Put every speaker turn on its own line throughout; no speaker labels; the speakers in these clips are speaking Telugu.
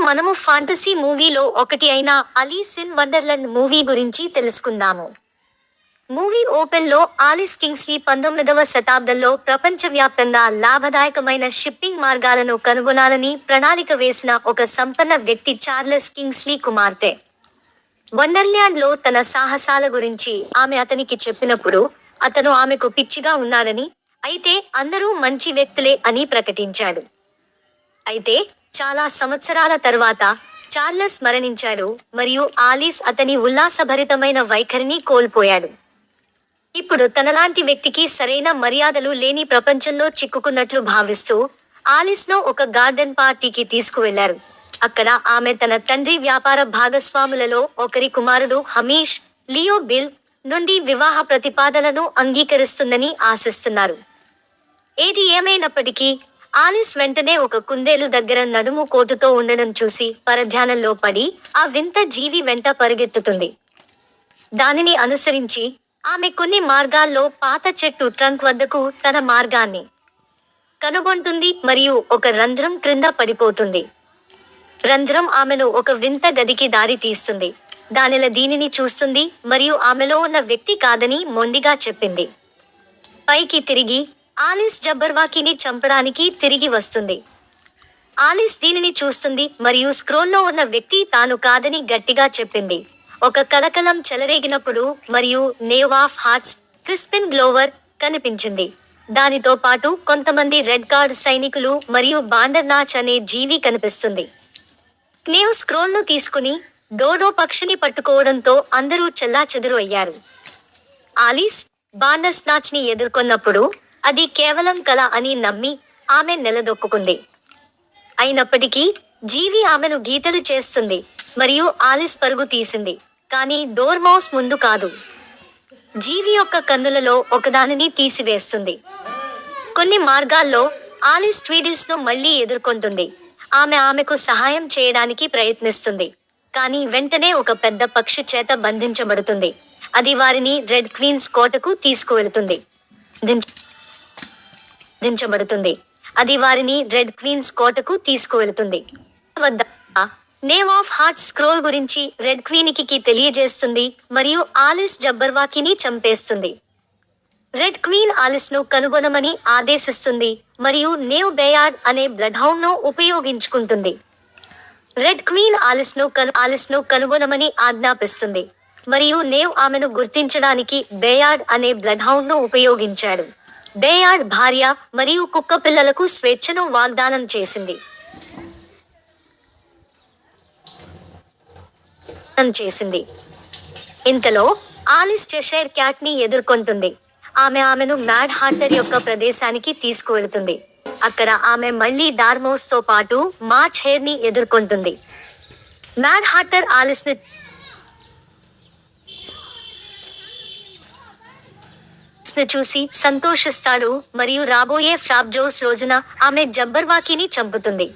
మనము ఫాంటసీ మూవీలో ఒకటి అయిన అలీస్ ఇన్ వండర్లాండ్ మూవీ గురించి తెలుసుకుందాము. మూవీ ఓపెన్లో ఆలిస్ కింగ్స్లీ 19వ శతాబ్దంలో ప్రపంచవ్యాప్తంగా లాభదాయకమైన షిప్పింగ్ మార్గాలను కనుగొనాలని ప్రణాళిక వేసిన ఒక సంపన్న వ్యక్తి చార్లెస్ కింగ్స్లీ కుమార్తె. వండర్ల్యాండ్లో తన సాహసాల గురించి ఆమె అతనికి చెప్పినప్పుడు, అతను ఆమెకు పిచ్చిగా ఉన్నాడని, అయితే అందరూ మంచి వ్యక్తులే అని ప్రకటించాడు. అయితే చాలా సంవత్సరాల తరువాత చార్లెస్ మరణించాడు మరియు ఆలిస్ అతని ఉల్లాసభరితమైన వైఖరిని కోల్పోయాడు. ఇప్పుడు తనలాంటి వ్యక్తికి సరైన మర్యాదలు లేని ప్రపంచంలో చిక్కుకున్నట్లు భావిస్తూ ఆలిస్ను ఒక గార్డెన్ పార్టీకి తీసుకువెళ్లారు. అక్కడ ఆమె తన తండ్రి వ్యాపార భాగస్వాములలో ఒకరి కుమారుడు హమీష్, లియో బిల్ నుండి వివాహ ప్రతిపాదనను అంగీకరిస్తుందని ఆశిస్తున్నారు. ఏది ఏమైనప్పటికీ ఆలిస్ వెంటనే ఒక కుందేలు దగ్గర నడుము కోటుతో ఉండడం చూసి పరధ్యానంలో పడి ఆ వింత జీవి వెంట పరిగెత్తుతుంది. దానిని అనుసరించి ఆమె కొన్ని మార్గాల్లో పాత చెట్టు ట్రంక్ వద్దకు తన మార్గాన్ని కనుగొంటుంది మరియు ఒక రంధ్రం క్రింద పడిపోతుంది. రంధ్రం ఆమెను ఒక వింత గదికి దారి తీస్తుంది. దీనిని చూస్తుంది మరియు ఆమెలో ఉన్న వ్యక్తి కాదని మొండిగా చెప్పింది. పైకి తిరిగి ఆలిస్ జబ్బర్వాకీని చంపడానికి తిరిగి వస్తుంది. ఆలిస్ దీనిని చూస్తుంది మరియు స్క్రోల్లో ఉన్న వ్యక్తి తాను కాదని గట్టిగా చెప్పింది. ఒక కలకలం చెలరేగినప్పుడు మరియు నేవ్ ఆఫ్ హార్ట్స్, క్రిస్పిన్ గ్లోవర్ కనిపించింది. దానితో పాటు కొంతమంది రెడ్ గార్డ్ సైనికులు మరియు బాండర్నాచ్ అనే జీవి కనిపిస్తుంది. నేవ్ స్క్రోల్ను తీసుకుని డోడో పక్షిని పట్టుకోవడంతో అందరూ చెల్లాచెదురు అయ్యారు. ఆలిస్ బాండర్స్నాచ్ని ఎదుర్కొన్నప్పుడు అది కేవలం కల అని నమ్మి ఆమె నిలదొక్కుంది. అయినప్పటికీ జీవి ఆమెను గీతలు చేస్తుంది మరియు ఆలిస్ పరుగు తీసింది, కానీ డోర్మౌస్ ముందు కాదు. జీవి యొక్క కన్నులలో ఒకదానిని తీసివేస్తుంది. కొన్ని మార్గాల్లో ఆలిస్ ట్వీడిల్స్ను మళ్లీ ఎదుర్కొంటుంది. ఆమెకు సహాయం చేయడానికి ప్రయత్నిస్తుంది, కానీ వెంటనే ఒక పెద్ద పక్షి చేత బంధించబడుతుంది. అది వారిని రెడ్ క్వీన్స్ కోటకు తీసుకువెళుతుంది. వద్ద నేవ్ ఆఫ్ హార్ట్స్ స్క్రోల్ గురించి రెడ్ క్వీనికి తెలియజేస్తుంది మరియు ఆలిస్ జబ్బర్వాకీని చంపేస్తుంది. రెడ్ క్వీన్ ఆలిస్ను కనుగొనమని ఆదేశిస్తుంది మరియు నేవ్ బేయార్డ్ అనే బ్లడ్ హౌండ్ను ఉపయోగించుకుంటుంది. రెడ్ క్వీన్ ఆలిస్ను కనుగొనమని ఆజ్ఞాపిస్తుంది మరియు నేవ్ ఆమెను గుర్తించడానికి బేయార్డ్ అనే బ్లడ్ హౌండ్ను ఉపయోగించాడు. బేయార్డ్ భార్య మరియు కుక్క పిల్లలకు స్వేచ్ఛను వాగ్దానం చేసింది. ఇంతలో ఆలిస్ చెషైర్ క్యాట్ని ఎదుర్కొంటుంది. ఆమెను మ్యాడ్ హాంటర్ యొక్క ప్రదేశానికి తీసుకువెళుతుంది. అక్కడ ఆమె మళ్లీ డార్మౌస్తో పాటు మార్చ్ హేర్ని ఎదుర్కొంటుంది. మ్యాడ్ హాంటర్ ఆలిస్ను చూసి సంతోషిస్తాడు మరియు రాబోయే ఫ్లాప్జోస్ రోజున ఆమె జబ్బర్వాకీని చంపుతుంది.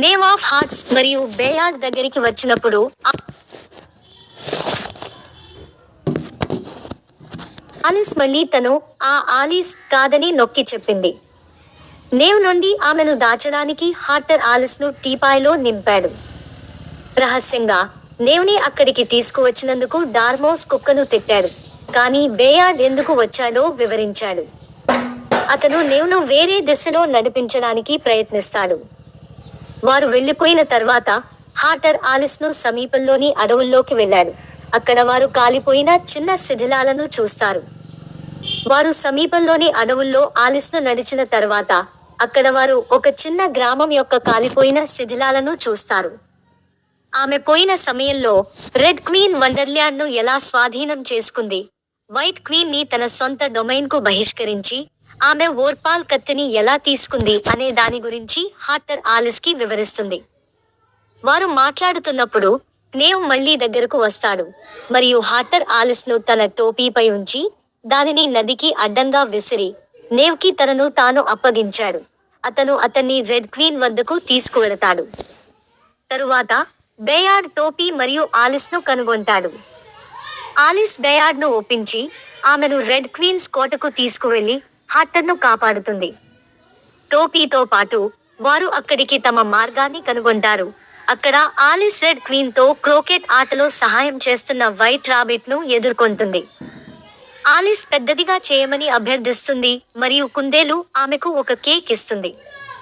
నేవ్ ఆఫ్ హార్ట్స్ మరియు బేయార్డ్ దగ్గరికి వచ్చినప్పుడు ఆలిస్ మళ్లీ తను ఆలిస్ కాదని నొక్కి చెప్పింది. నేవ్ నుండి ఆమెను దాచడానికి హార్టర్ ఆలిస్ను టీపాయ్లో నింపాడు. రహస్యంగా నేవ్ని అక్కడికి తీసుకువచ్చినందుకు డార్మౌస్ కుక్కను తిట్టాడు, కానీ బేయార్డ్ ఎందుకు వచ్చాడో వివరించాడు. అతను నేవ్ను వేరే దిశలో నడిపించడానికి ప్రయత్నిస్తాడు. వారు వెళ్లిపోయిన తర్వాత హార్టర్ ఆలిస్ను సమీపంలోని అడవుల్లోకి వెళ్లాడు. అక్కడ వారు కాలిపోయిన చిన్న శిథిలాలను చూస్తారు. వారు సమీపంలోని అడవుల్లో ఆలిస్ను నడిచిన తర్వాత అక్కడ వారు ఒక చిన్న గ్రామం యొక్క కాలిపోయిన శిథిలాలను చూస్తారు. ఆమె పోయిన సమయంలో రెడ్ క్వీన్ వండర్ల్యాండ్ను ఎలా స్వాధీనం చేసుకుంది, వైట్ క్వీన్ని తన సొంత డొమైన్కు బహిష్కరించి ఆమె ఓర్పాల్ కత్తిని ఎలా తీసుకుంది అనే దాని గురించి హార్టర్ ఆలిస్కి వివరిస్తుంది. వారు మాట్లాడుతున్నప్పుడు నేవ్ మళ్లీ దగ్గరకు వస్తాడు మరియు హార్టర్ ఆలిస్ను తన టోపీపై ఉంచి దానిని నదికి అడ్డంగా విసిరి నేవ్కి తనను తాను అప్పగించాడు. అతను అతన్ని రెడ్ క్వీన్ వద్దకు తీసుకువెళతాడు. తరువాత బేయార్డ్ టోపీ మరియు ఆలిస్ను కనుగొంటాడు. ఆలిస్ బేయార్డ్ను ఒప్పించి ఆమెను రెడ్ క్వీన్స్ కోటకు తీసుకువెళ్లి హార్టర్ను కాపాడుతుంది. టోపీతో పాటు వారు అక్కడికి తమ మార్గాన్ని కనుగొంటారు అక్కడ ఆలిస్ రెడ్ క్వీన్ తో క్రోకెట్ ఆటలో సహాయం చేస్తున్న వైట్ రాబిట్ ను ఎదుర్కొంటుంది. ఆలిస్ పెద్దదిగా చేయమని అభ్యర్థిస్తుంది మరియు కుందేలు ఆమెకు ఒక కేక్ ఇస్తుంది.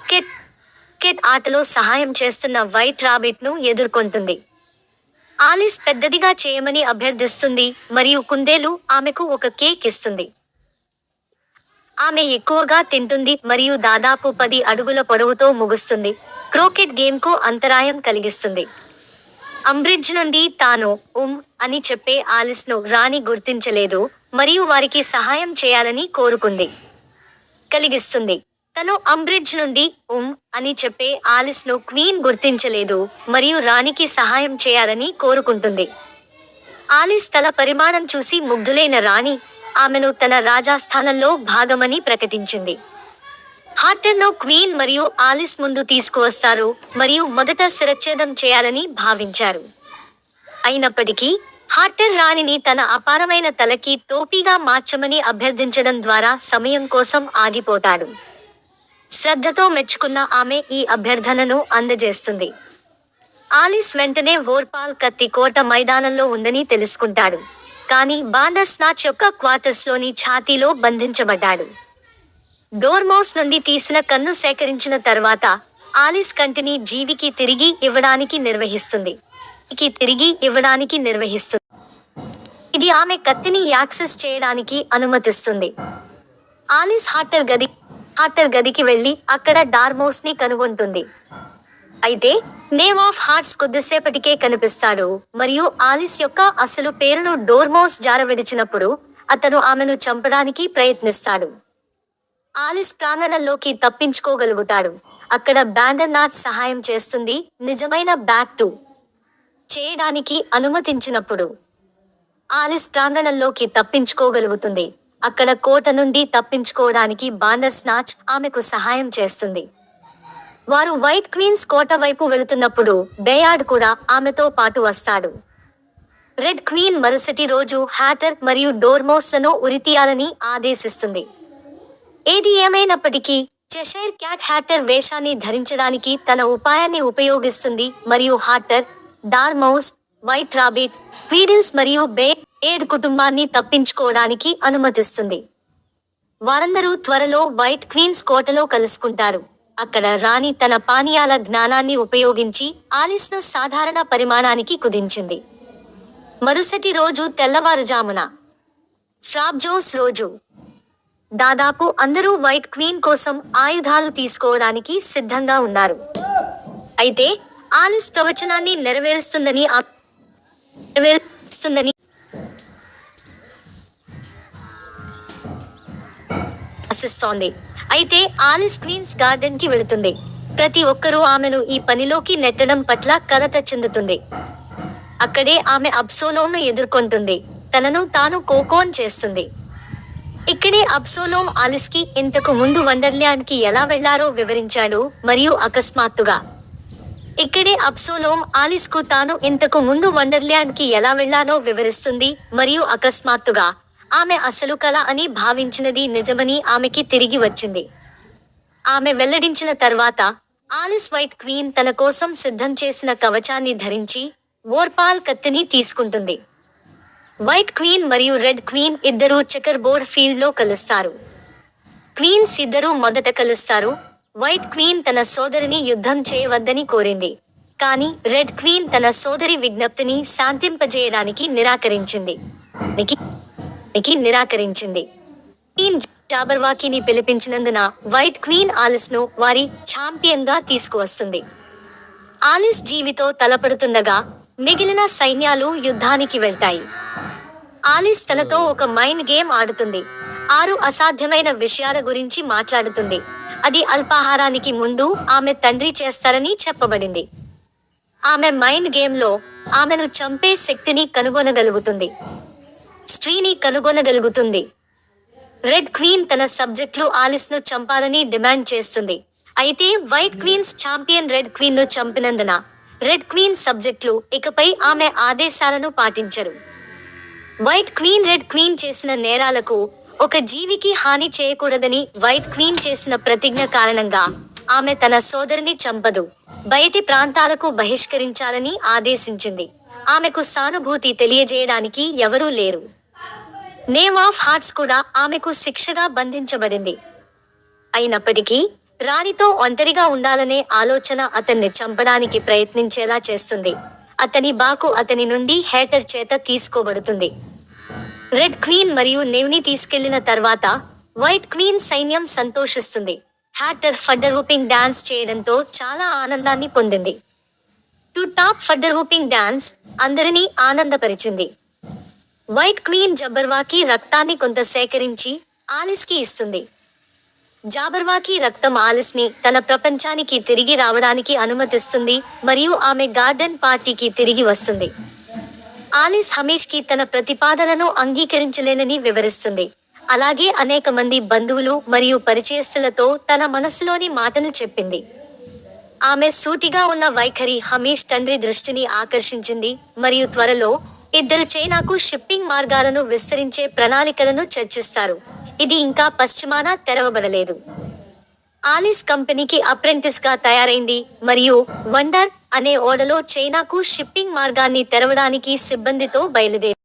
క్రికెట్ ఆటలో సహాయం చేస్తున్న వైట్ రాబిట్ ను ఎదుర్కొంటుంది. ఆలిస్ పెద్దదిగా చేయమని అభ్యర్థిస్తుంది మరియు కుందేలు ఆమెకు ఒక కేక్ ఇస్తుంది. ఆమె ఎక్కువగా తింటుంది మరియు దాదాపు 10 అడుగుల పొడవుతో ముగుస్తుంది. క్రోకెట్ గేమ్కు అంతరాయం కలిగిస్తుంది. అంబ్రిడ్జ్ నుండి తాను అని చెప్పే ఆలిస్ను రాణి గుర్తించలేదు మరియు వారికి సహాయం చేయాలని కోరుకుంది. కలిగిస్తుంది. తను అంబ్రిడ్జ్ నుండి అని చెప్పే ఆలిస్ను క్వీన్ గుర్తించలేదు మరియు రాణికి సహాయం చేయాలని కోరుకుంటుంది. ఆలిస్ తల పరిమాణం చూసి ముగ్ధులైన రాణి ఆమెను తన రాజాస్థానంలో భాగమని ప్రకటించింది. హార్టర్ను క్వీన్ మరియు ఆలిస్ ముందు తీసుకువస్తారు మరియు మొదట శిరచ్ఛేదం చేయాలని భావించారు. అయినప్పటికీ హార్టర్ రాణిని తన అపారమైన తలకి టోపీగా మార్చమని అభ్యర్థించడం ద్వారా సమయం కోసం ఆగిపోతాడు. శ్రద్ధతో మెచ్చుకున్న ఆమె ఈ అభ్యర్థనను అందజేస్తుంది. ఆలిస్ వెంటనే వోర్పాల్ కత్తి కోట మైదానంలో ఉందని తెలుసుకుంటాడు. కానీ బాండర్స్నాచ్ యొక్క క్వార్టర్స్లోని ఛాతీలో బంధించబడ్డాడు. డోర్మౌస్ నుండి తీసిన కన్ను సేకరించిన తర్వాత ఆలిస్ కంటిని జీవికి తిరిగి ఇవ్వడానికి నిర్వహిస్తుంది. ఇది ఆమె కత్తిని యాక్సెస్ చేయడానికి అనుమతిస్తుంది. ఆలిస్ హార్టర్ గదికి వెళ్లి అక్కడ డార్మౌస్ ని కనుగొంటుంది. అయితే నేమ్ ఆఫ్ హార్ట్స్ కొద్దిసేపటికే కనిపిస్తాడు మరియు ఆలిస్ యొక్క అసలు పేరును డోర్మౌస్ జారవిడిచినప్పుడు అతను ఆమెను చంపడానికి ప్రయత్నిస్తాడు. ఆలిస్ ప్రాంగణంలోకి తప్పించుకోగలుగుతాడు. అక్కడ బాండర్నాచ్ సహాయం చేస్తుంది. నిజమైన బ్యాక్ టు చేయడానికి అనుమతించినప్పుడు ఆలిస్ ప్రాంగణంలోకి తప్పించుకోగలుగుతుంది. అక్కడ కోట నుండి తప్పించుకోవడానికి బాండర్స్నాచ్ ఆమెకు సహాయం చేస్తుంది. వారు వైట్ క్వీన్స్ కోట వైపు వెళుతున్నప్పుడు బేయార్డ్ కూడా ఆమెతో పాటు వస్తాడు. రెడ్ క్వీన్ మరుసటి రోజు హ్యాటర్ మరియు డోర్మౌస్లను ఉరితీయాలని ఆదేశిస్తుంది. ఏది ఏమైనప్పటికీ చెషైర్ క్యాట్ హ్యాటర్ వేషాన్ని ధరించడానికి తన ఉపాయాన్ని ఉపయోగిస్తుంది మరియు హార్టర్, డార్మౌస్, వైట్ రాబిట్, క్వీడిల్స్ మరియు బేయార్డ్ కుటుంబాన్ని తప్పించుకోవడానికి అనుమతిస్తుంది. వారందరూ త్వరలో వైట్ క్వీన్స్ కోటలో కలుసుకుంటారు. అక్కడ రాణి తన పానీయాల జ్ఞానాన్ని ఉపయోగించి ఆలిస్ను సాధారణ పరిమాణానికి కుదించింది. మరుసటి రోజు తెల్లవారుజామున ఫ్రాబ్జోస్ రోజు దాదాపు అందరూ వైట్ క్వీన్ కోసం ఆయుధాలు తీసుకోవడానికి సిద్ధంగా ఉన్నారు. అయితే ఆలిస్ ప్రవచనాన్ని నెరవేరుస్తుందని ఆశిస్తోంది. అయితే ఆలిస్ క్వీన్స్ గార్డెన్ కి వెళుతుంది. ప్రతి ఒక్కరూ ఆమెను ఈ పనిలోకి నెట్టడం పట్ల కలత చెందుతుంది. అక్కడే ఆమె అబ్సోలోమ్ను ఎదుర్కొంటుంది. తనను తాను కోకోన్ చేస్తుంది. ఇక్కడే అబ్సోలోమ్ ఆలిస్కి ఇంతకు ముందు వండర్ల్యాండ్ కి ఎలా వెళ్లారో వివరించాడు మరియు అకస్మాత్తుగా ఇక్కడే అబ్సోలోమ్ ఆలిస్ కు తాను ఇంతకు ముందు వండర్ల్యాండ్ కి ఎలా వెళ్లానో వివరిస్తుంది మరియు అకస్మాత్తుగా ఆమె అసలు కల అని భావించినది నిజమని ఆమెకి తిరిగి వచ్చింది. ఆమె వెల్లడించిన తర్వాత ఆలిస్ వైట్ క్వీన్ తన కోసం సిద్ధం చేసిన కవచాన్ని ధరించి వోర్పాల్ కత్తిని తీసుకుంటుంది. వైట్ క్వీన్ మరియు రెడ్ క్వీన్ ఇద్దరూ చెకర్ బోర్డ్ ఫీల్డ్ లో కలుస్తారు. క్వీన్స్ ఇద్దరూ మొదట కలుస్తారు. వైట్ క్వీన్ తన సోదరిని యుద్ధం చేయవద్దని కోరింది. కానీ రెడ్ క్వీన్ తన సోదరి విజ్ఞప్తిని శాంతింపజేయడానికి నిరాకరించింది. క్వీన్ జాబర్వాకీని పిలిపించినందున వైట్ క్వీన్ ఆలిస్ ను వారి ఛాంపియన్ గా తీసుకువస్తుంది. ఆలిస్ జీవితో తలపడుతుండగా మిగిలిన సైన్యాలు యుద్ధానికి వెళ్తాయి. ఆలిస్ తనతో ఒక మైండ్ గేమ్ ఆడుతుంది. 6 అసాధ్యమైన విషయాల గురించి మాట్లాడుతుంది. అది అల్పాహారానికి ముందు ఆమె తండ్రి చేస్తారని చెప్పబడింది. ఆమె మైండ్ గేమ్ లో ఆమెను చంపే శక్తిని కనుగొనగలుగుతుంది. స్త్రీని కనుగొనగలుగుతుంది. రెడ్ క్వీన్ తన సబ్జెక్టులు ఆలిస్ ను చంపాలని డిమాండ్ చేస్తుంది. అయితే white queens champion red queen ను చంపినందున రెడ్ క్వీన్ సబ్జెక్టులు ఇకపై ఆమె ఆదేశాలను పాటించరు. వైట్ క్వీన్ రెడ్ క్వీన్ చేసిన నేరాలకు ఒక జీవికి హాని చేయకూడదని వైట్ క్వీన్ చేసిన ప్రతిజ్ఞ కారణంగా ఆమె తన సోదరిని చంపదు, బయటి ప్రాంతాలకు బహిష్కరించాలని ఆదేశించింది. ఆమెకు సానుభూతి తెలియజేయడానికి ఎవరూ లేరు. నేమ్ ఆఫ్ హార్ట్స్ కూడా ఆమెకు శిక్షగా బంధించబడింది. అయినప్పటికీ, రాణితో ఒంటరిగా ఉండాలనే ఆలోచన అతన్ని చంపడానికి ప్రయత్నించేలా చేస్తుంది. అతని బాకు అతని నుండి హేటర్ చేత తీసుకోబడుతుంది. రెడ్ క్వీన్ మరియు నేవ్ని తీసుకెళ్లిన తర్వాత వైట్ క్వీన్ సైన్యం సంతోషిస్తుంది. హ్యాటర్ ఫడ్డర్ హూపింగ్ డాన్స్ చేయడంతో చాలా ఆనందాన్ని పొందింది. టు టాప్ ఫడ్డర్ హూపింగ్ డాన్స్ అందరినీ ఆనందపరిచింది. వైట్ క్వీన్ జబర్వాకీ రక్తాన్ని కొంత సేకరించి ఆలిస్కి ఇస్తుంది. జాబర్వాకీ రక్తం ఆలిస్ని తన ప్రపంచానికి తిరిగి రావడానికి అనుమతిస్తుంది మరియు ఆమె గార్డెన్ పార్టీకి తిరిగి వస్తుంది. ఆలిస్ హమీష్కి తన ప్రతిపాదనను అంగీకరించలేనని వివరిస్తుంది. అలాగే అనేక మంది బంధువులు మరియు పరిచయస్తులతో తన మనసులోని మాటను చెప్పింది. ఆమె సూటిగా ఉన్న వైఖరి హమీష్ తండ్రి దృష్టిని ఆకర్షించింది మరియు త్వరలో ఇద్దరు చైనాకు షిప్పింగ్ మార్గాలను విస్తరించే ప్రణాళికలను చర్చిస్తారు. ఇది ఇంకా పశ్చిమాన తెరవబడలేదు. ఆలిస్ కంపెనీకి అప్రెంటిస్ గా తయారైంది మరియు వండర్ అనే ఓడలో చైనాకు షిప్పింగ్ మార్గాన్ని తెరవడానికి సిబ్బందితో బయలుదేరింది.